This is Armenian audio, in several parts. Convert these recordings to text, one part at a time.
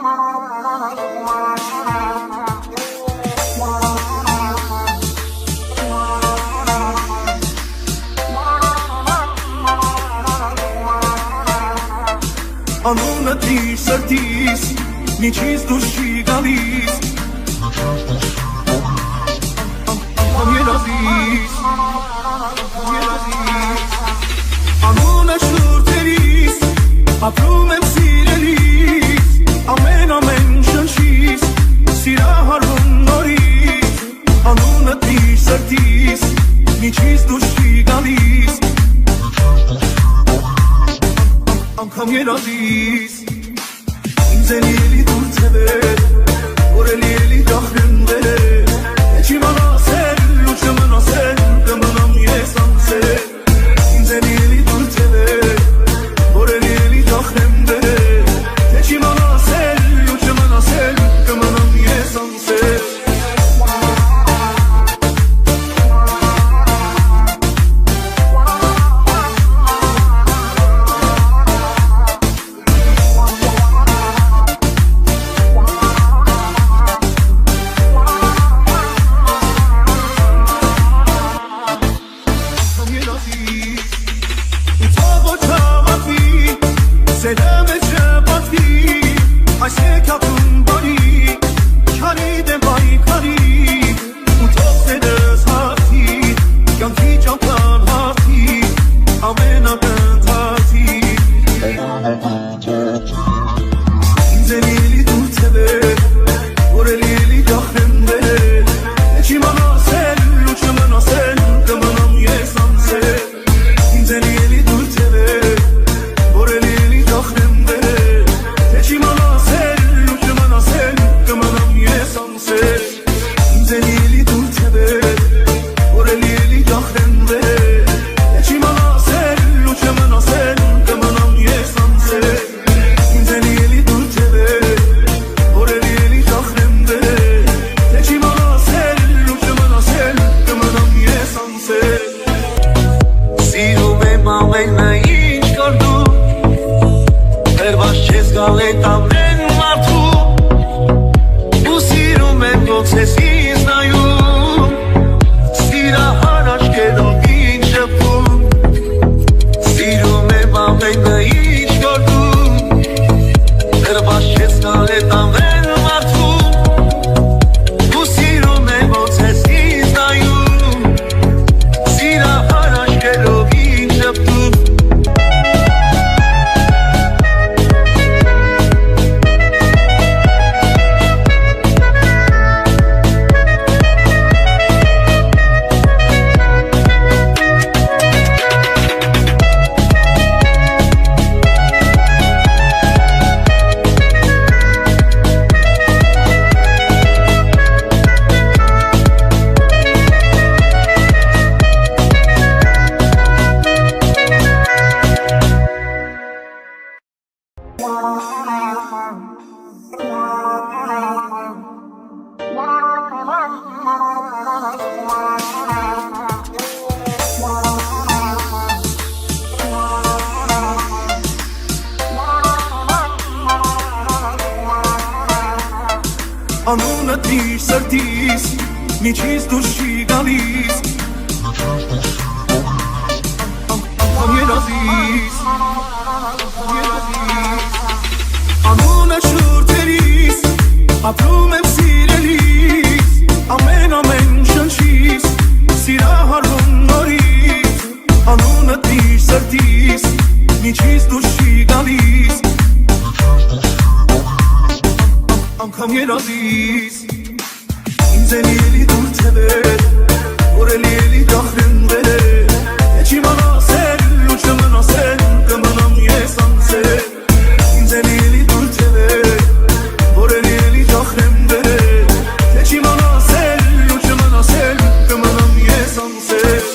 Անունը դիր սրտիս, միջից դուրս չի գալիս Անգամ երազիս Անունը շուրթերիս, ապրում եմ սիրելիս Ամեն շնչիս, սիրահարվում նորից Անունը դիր սրտիս, միջից դուրս չի գալիս Անգամ երազիս Ինձ էլ ելի դուր թևեր Որ էլ ելի դախրեն վերեր Եչ իման ասել ու չմնասել Կմնամ ես անցել Ինձ էլ ելի դուր թևեր Որ էլ ելի դախրեն վերեր Եչ իման ասել ու չմնասել Կմնամ ես անցել Անունը դիր սրտիս, միջից դուրս չի գալիս Անգամ երազիս Անունը շուրթերիս, ապրում եմ սիրելիս Ամեն շնչիս, սիրահարվում նորից Անունը դիր սրտիս, միջից դուրս չի գալիս Անգամ երազիս Ինձ էլ ելի դուր թևեր Որ էլ ելի դախրեն վերեր Եչ իման ասել ու չմնասել Կմնամ ես անցել Ինձ էլ ելի դուր թևեր Որ էլ ելի դախրեն վերեր Եչ իման ասել ու չմնասել Կմնամ ես անցել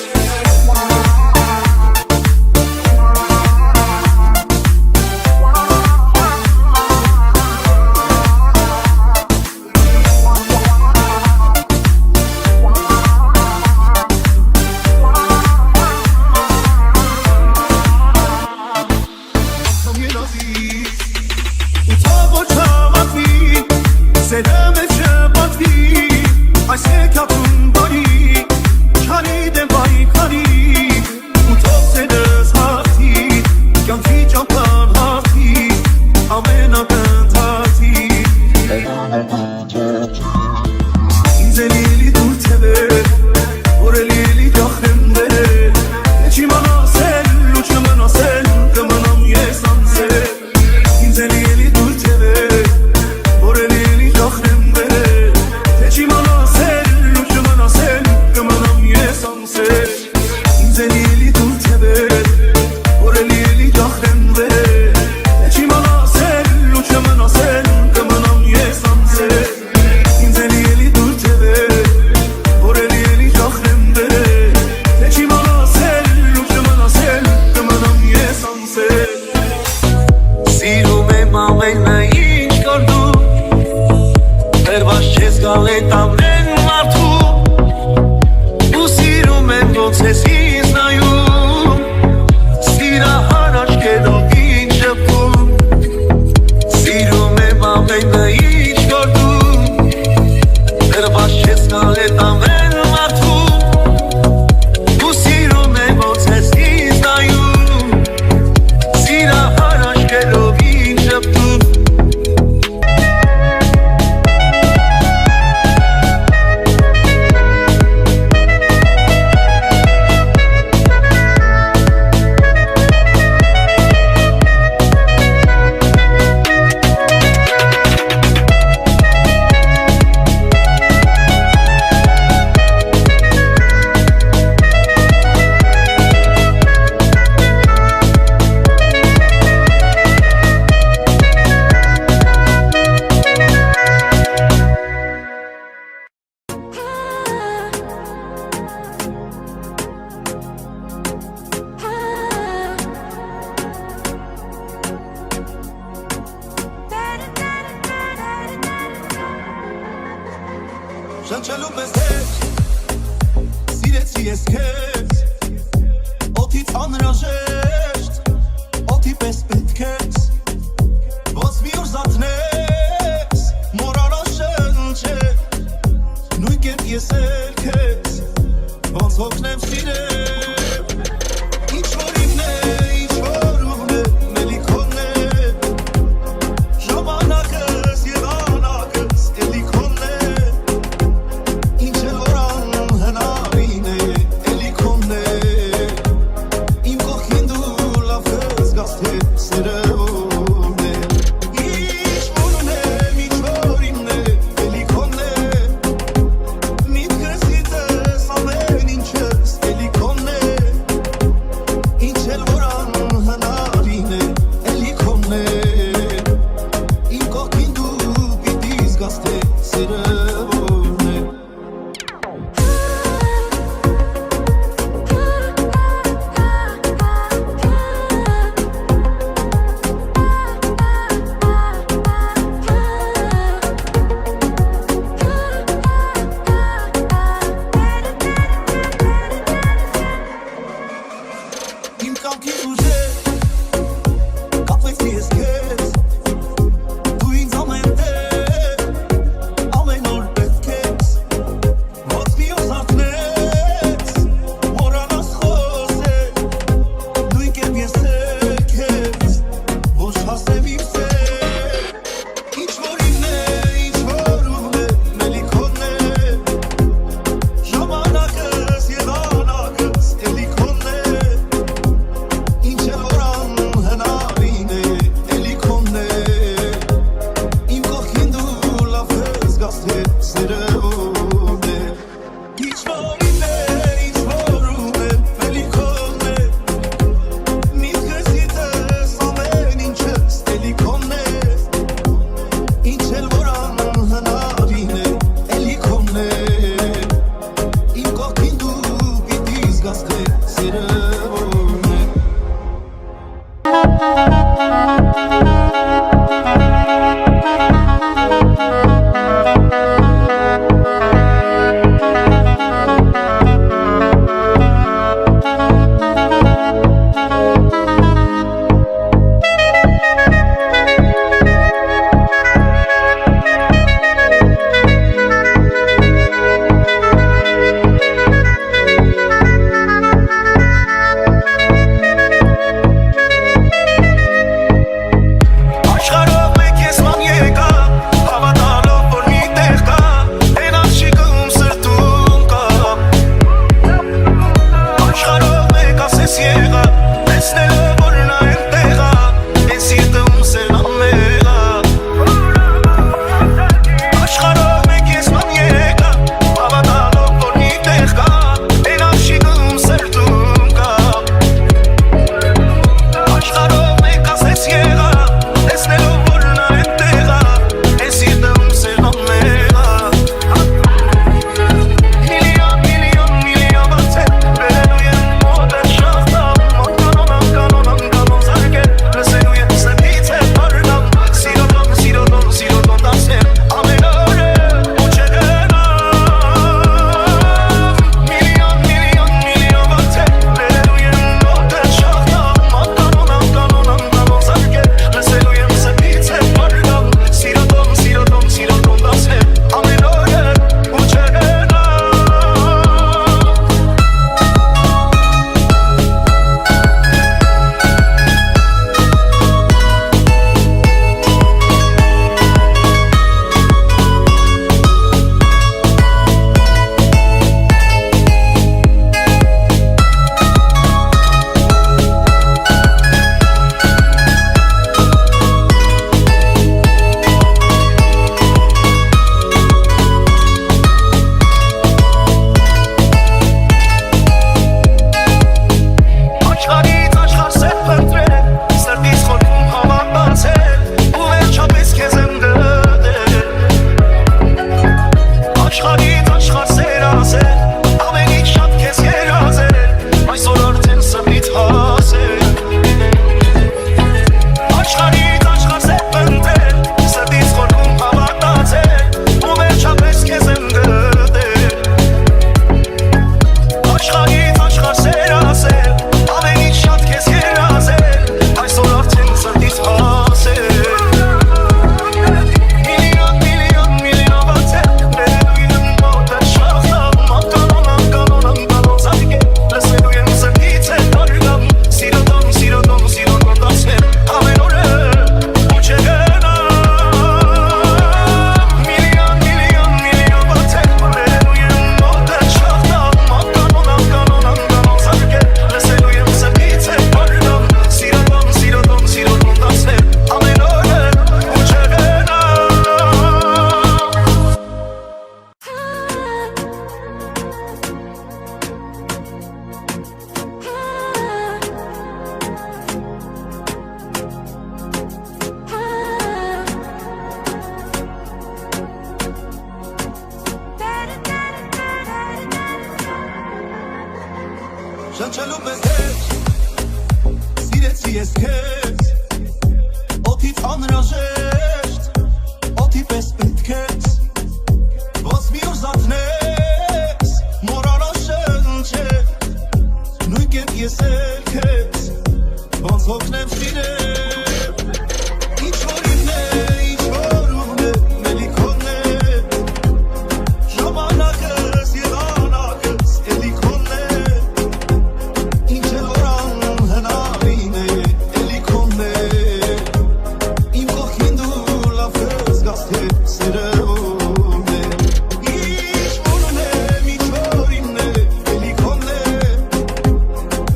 ասել Սիրում եմ ամենը ինչ կար դու Վերված չես գալ էտ ամեն մարդու Ու սիրում եմ ոնց ես ինձ նայում Սիրահար աչքերով ինչ շփում Սիրում եմ ամենը ինչ կար դու Վերված չես գալ էտ ամեն մարդու Ու սիրում եմ ոնց ես ինձ նայում Սիրահար աչքերով ինչ շփում Շնչելու պես հետ, սիրեցի ես քեզ Օդից անհրաժեշտ, օդի պես պետք ես Ոնց մի օր զարթնես, մոռանալ շնչել Նույն կերպ ես էլ քեզ, ոնց հոգնեմ սիրել Ինչ որ իմն է, ինչ որ ուղն է, մելիքոնն է Ժամանակս և անակս, էլի քոնն է ես քեզ օդից անհրաժեշտ օդի պես պետք ես ոնց մի օր զարթնես մոռանալ շնչել նույն կերպ ես էլ քեզ ոնց հոգնեմ սիրել ինչ որ ինն է ինչ որ ունե էլի քոնն է ժամանակս եղանակս էլի քոնն է ինչ էլ որ անհնարին է էլի քոնն է իմ կողքին դու լավ կզգաս թե սերը ում է ինչ որ ունեմ ինչ որ ինն է էլի քոնն է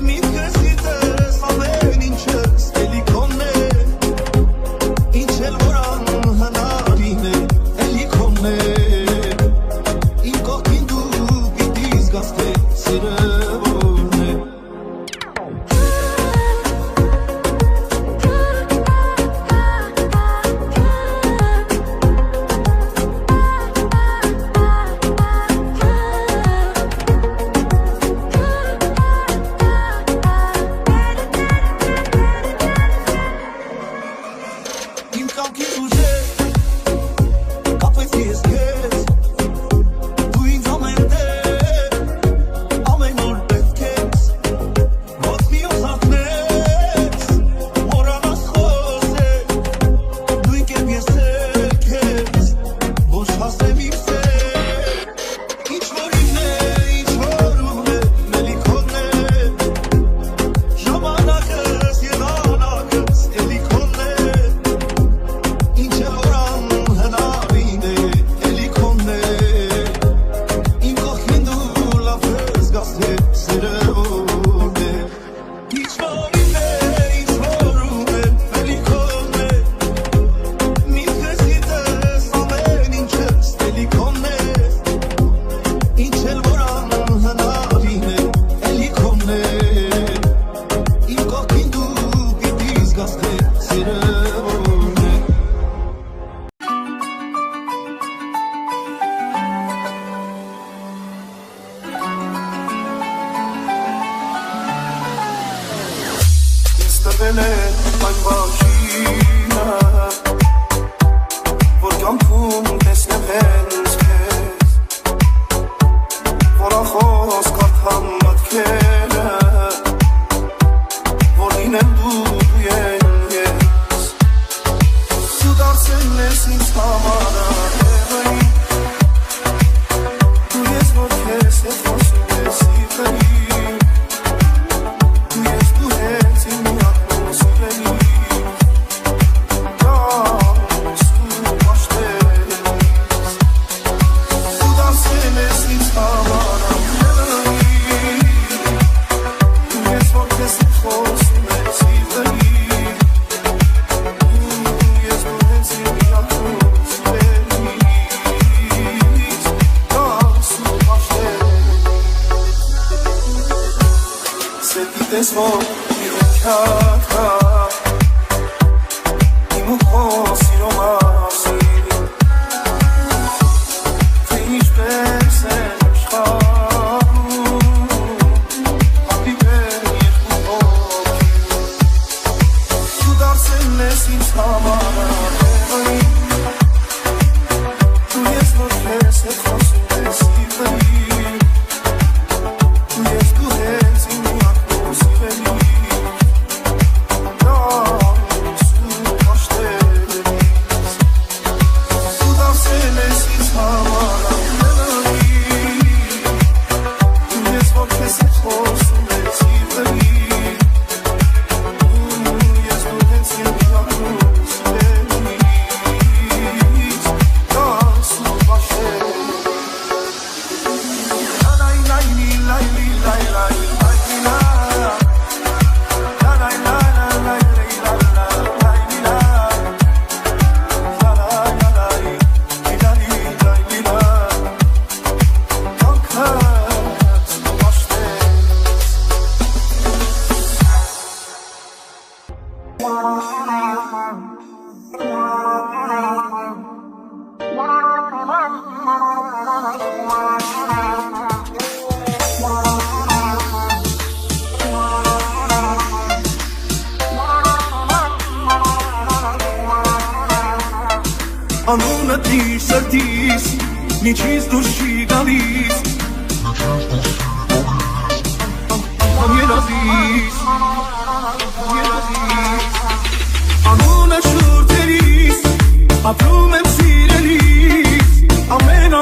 միտքս գիտես ամեն ինչս էլի քոնն է ինչ էլ որ անհնարին է էլի քոնն է իմ կողքին դու պիտի զգաս թե սերը ում է Իմ կամքից ուժեր կապվեցի ես քեզ դու ինձ ամեն տեղ ամեն օր պետք ես ոնց մի օր զարթնես մոռանաս խոսել նույն կերպ ես էլ քեզ ոչ հասնեմ իմ սեր ինչ որ ինն է ինչ որ ունե էլի քոնն է ժամանակս եղանակս էլի քոնն է ինչ էլ որ անհնարին է էլի քոնն է իմ կողքին դու լավ կզգաս թե սերը ում է ինչ որ ինն է ինչ որ ունեմ էլի քոնն է միտքս գիտես ամեն ինչս էլի քոնն է ինչ էլ որ անհնարին է էլի քոնն է իմ կողքին դու պիտի զգաս թե սերը ում է Ես տվել եմ այն բաժինը որ կամքում տեսնեմ հենց քեզ որ ախոս կարդամ մտքերը որ լինեմ դու են ես դու դարձել ես ինձ համար ահեղային դու ես որ քեզ հետ խոսում ես սիրտային դու ես դու հենց իմ միակն ու սիրելի դաս դու պաշտելիս դու դարձել ես ինձ համար ահեղային դու ես որ քեզ հետ խոսում ես սիրտային դու ես դու հենց իմ միակն ու սիրելի դաս դու պաշտելիս Սեր գիտես որ մի հոգյակ կա իմ ու քո սիրո մասին թե ինչպես են աշխարհում հանդիպել երկու հոգի դու դարձել ես ինձ համար ահեղային դու ես որ քեզ հետ խոսում ես սիրտային դու ես դու հենց իմ միակն ու սիրելի դաս դու պաշտելիս դու դարձել ես ինձ համար ահեղային դու ես որ քեզ հետ խոսում ես սիրտային դու ես դու հենց իմ միակն ու սիրելի դաս դու պաշտելիս Անունը դիր սրտիս Միջից դուրս չի գալիս Անգամ երազիս Անունը շուրթերիս Ապրում եմ սիրելիս Ամեն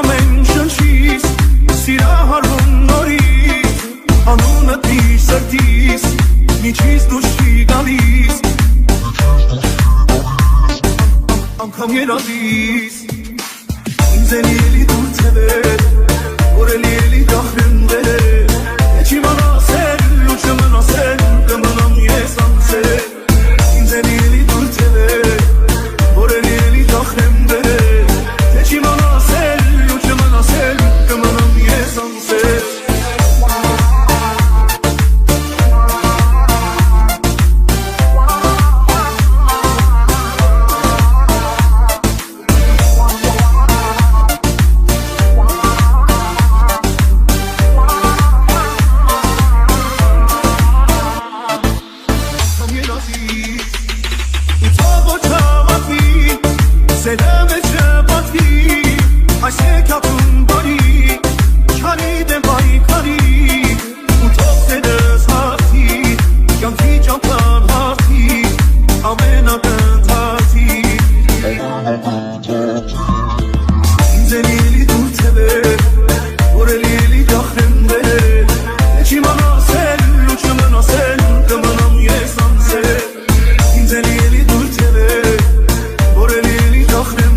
շնչիս Սիրահարվում նորից Անունը դիր սրտիս Միջից դուրս չի գալիս Անգամ երազիս Ինձ էլի էլի դուր թևեր Որ էլի էլի դախրեն վերեր Եչ իմ անասել ու չմնասել Կմնամ ես անցել Ինձ էլի էլի դուր թևեր Որ էլի էլի դախրեն վերեր Եչ իմ անասել ու չմնասել Կմնամ ես անցել Սերեմ է չպատվի, այս եկապում բարի, չանի դեմ բայկարի, ու թող սերս հարթի, կյանքի ճամպան հարթի, ամենակնդարդի Ինձ էլի էլի դուր թևեր, որ էլի էլի դախրեն վերեր Եչ իմ անասել ու չմնասել, կմնամ ես անցել Ինձ էլի էլի դուր թևեր Որ էլի էլի դախրեն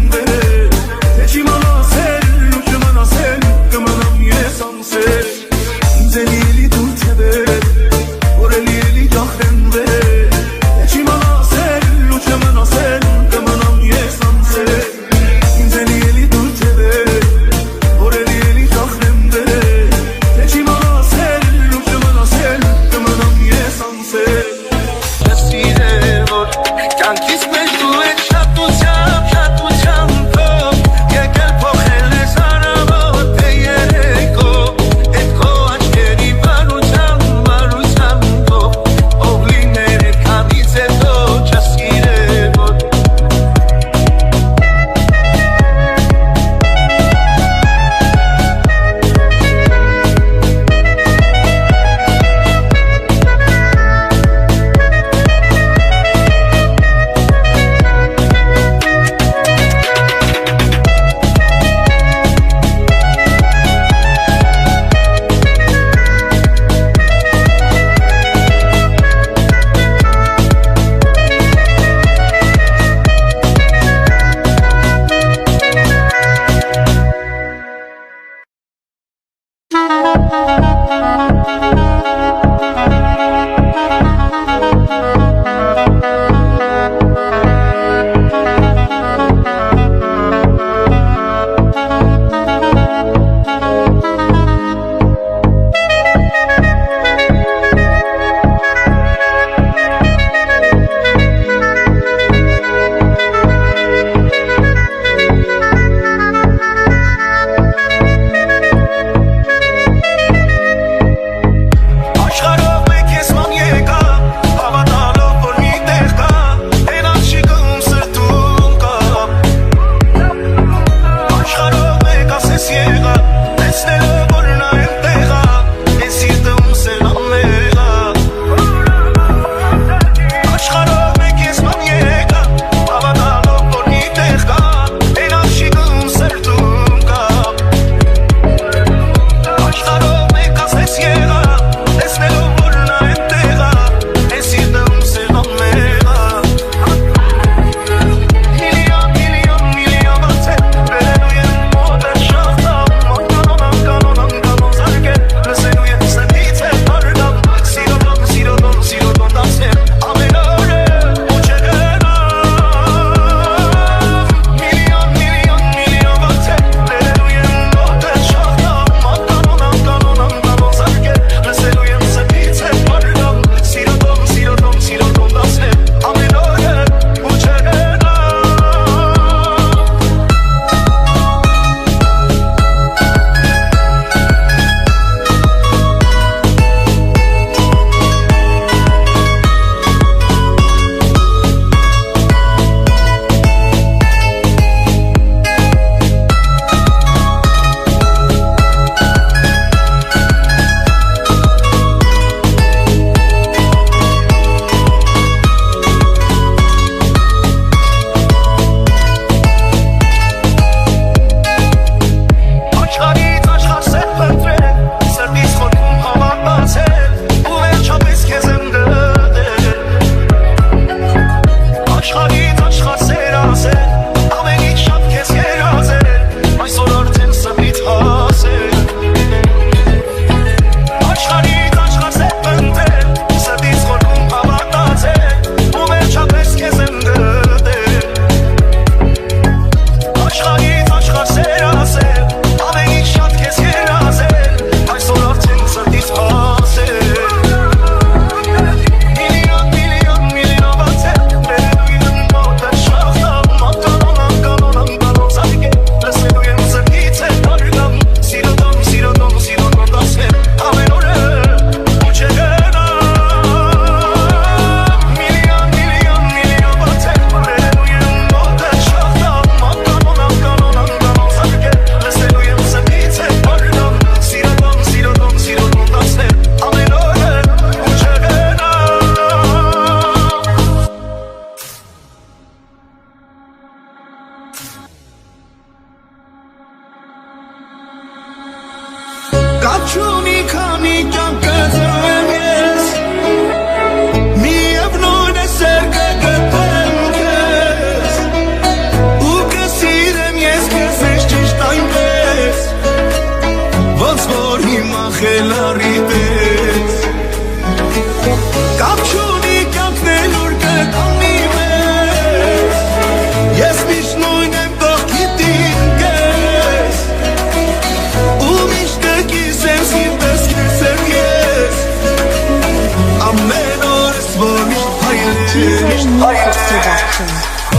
Classic Production.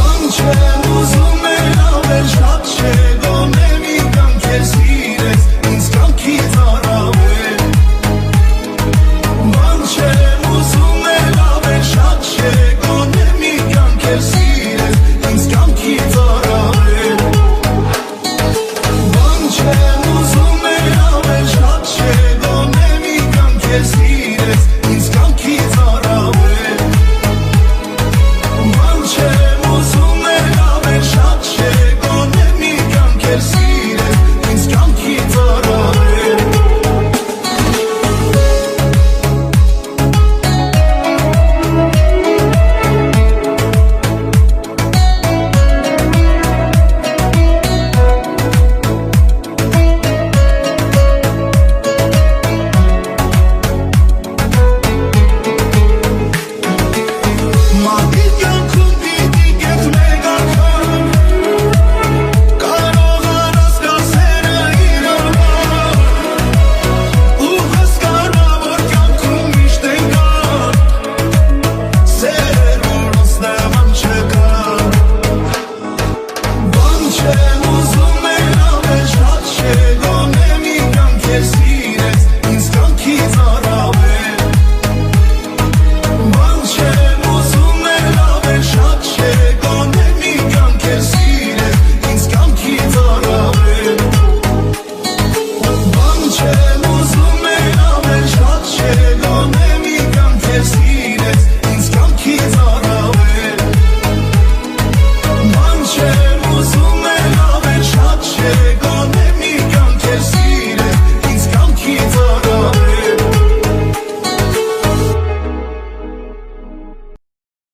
Անչեմ ուզում էր ավել շատ չէ գոնե մի կամ քեզի